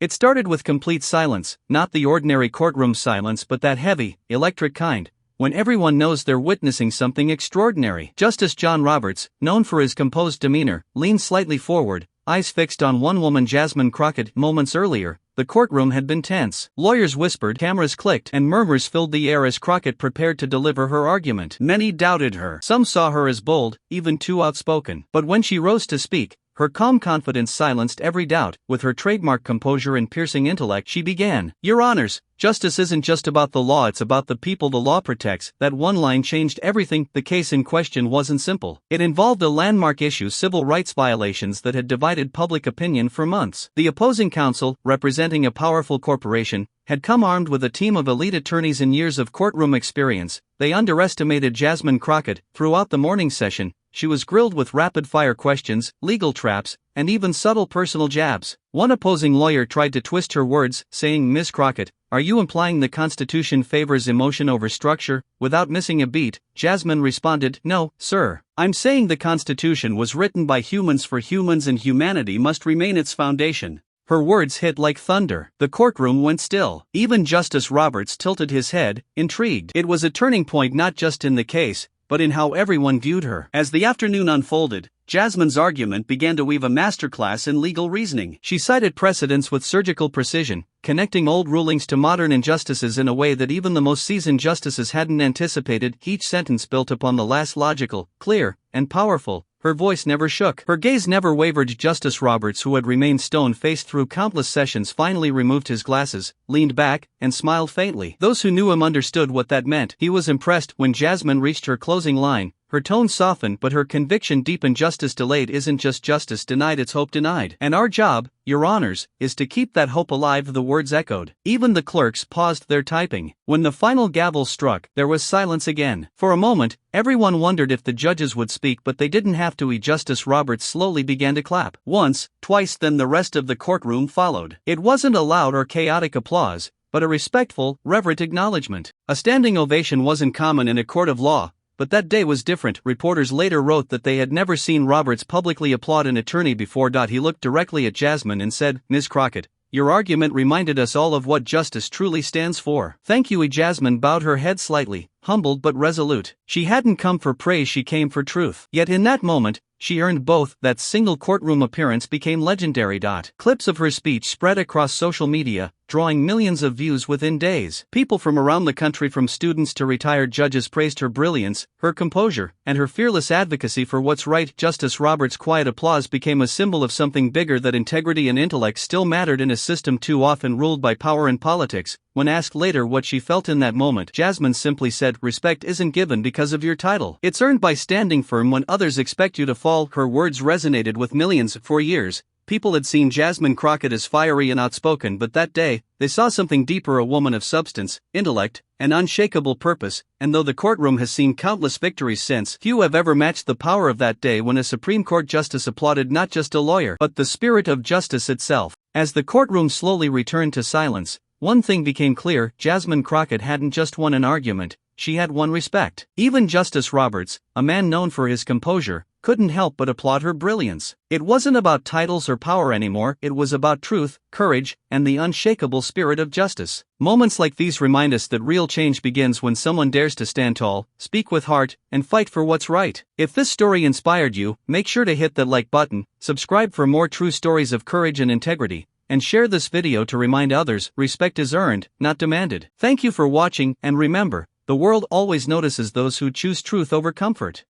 It started with complete silence, not the ordinary courtroom silence but that heavy, electric kind, when everyone knows they're witnessing something extraordinary. Justice John Roberts, known for his composed demeanor, leaned slightly forward, eyes fixed on one woman, Jasmine Crockett. Moments earlier, the courtroom had been tense. Lawyers whispered, cameras clicked, and murmurs filled the air as Crockett prepared to deliver her argument. Many doubted her. Some saw her as bold, even too outspoken. But when she rose to speak, her calm confidence silenced every doubt. With her trademark composure and piercing intellect, she began, "Your Honors, justice isn't just about the law, it's about the people the law protects." That one line changed everything. The case in question wasn't simple. It involved a landmark issue, civil rights violations that had divided public opinion for months. The opposing counsel, representing a powerful corporation, had come armed with a team of elite attorneys and years of courtroom experience. They underestimated Jasmine Crockett. Throughout the morning session, she was grilled with rapid-fire questions, legal traps, and even subtle personal jabs. One opposing lawyer tried to twist her words, saying, "Miss Crockett, are you implying the Constitution favors emotion over structure?" Without missing a beat, Jasmine responded, "No, sir. I'm saying the Constitution was written by humans for humans and humanity must remain its foundation." Her words hit like thunder. The courtroom went still. Even Justice Roberts tilted his head, intrigued. It was a turning point not just in the case, but in how everyone viewed her. As the afternoon unfolded, Jasmine's argument began to weave a masterclass in legal reasoning. She cited precedents with surgical precision, connecting old rulings to modern injustices in a way that even the most seasoned justices hadn't anticipated. Each sentence built upon the last, logical, clear, and powerful. Her voice never shook. Her gaze never wavered. Justice Roberts, who had remained stone-faced through countless sessions, finally removed his glasses, leaned back, and smiled faintly. Those who knew him understood what that meant. He was impressed. When Jasmine reached her closing line, her tone softened but her conviction deepened. Justice delayed isn't just justice denied, it's hope denied. And our job, Your Honors, is to keep that hope alive. The words echoed. Even the clerks paused their typing. When the final gavel struck, there was silence again. For a moment, everyone wondered if the judges would speak, but they didn't have to. Justice Roberts slowly began to clap. Once, twice, then the rest of the courtroom followed. It wasn't a loud or chaotic applause, but a respectful, reverent acknowledgement. A standing ovation wasn't common in a court of law. But that day was different. Reporters later wrote that they had never seen Roberts publicly applaud an attorney before. He looked directly at Jasmine and said, "Ms. Crockett, your argument reminded us all of what justice truly stands for." "Thank you." Jasmine bowed her head slightly, humbled but resolute. She hadn't come for praise, she came for truth. Yet in that moment, she earned both. That single courtroom appearance became legendary. Clips of her speech spread across social media, drawing millions of views within days. People from around the country, from students to retired judges, praised her brilliance, her composure, and her fearless advocacy for what's right. Justice Roberts' quiet applause became a symbol of something bigger, that integrity and intellect still mattered in a system too often ruled by power and politics. When asked later what she felt in that moment, Jasmine simply said, "Respect isn't given because of your title. It's earned by standing firm when others expect you to fall." Her words resonated with millions. For years, people had seen Jasmine Crockett as fiery and outspoken, but that day, they saw something deeper, a woman of substance, intellect, and unshakable purpose. And though the courtroom has seen countless victories since, few have ever matched the power of that day when a Supreme Court justice applauded not just a lawyer, but the spirit of justice itself. As the courtroom slowly returned to silence, one thing became clear: Jasmine Crockett hadn't just won an argument, she had won respect. Even Justice Roberts, a man known for his composure, couldn't help but applaud her brilliance. It wasn't about titles or power anymore, it was about truth, courage, and the unshakable spirit of justice. Moments like these remind us that real change begins when someone dares to stand tall, speak with heart, and fight for what's right. If this story inspired you, make sure to hit that like button, subscribe for more true stories of courage and integrity, and share this video to remind others respect is earned, not demanded. Thank you for watching, and remember, the world always notices those who choose truth over comfort.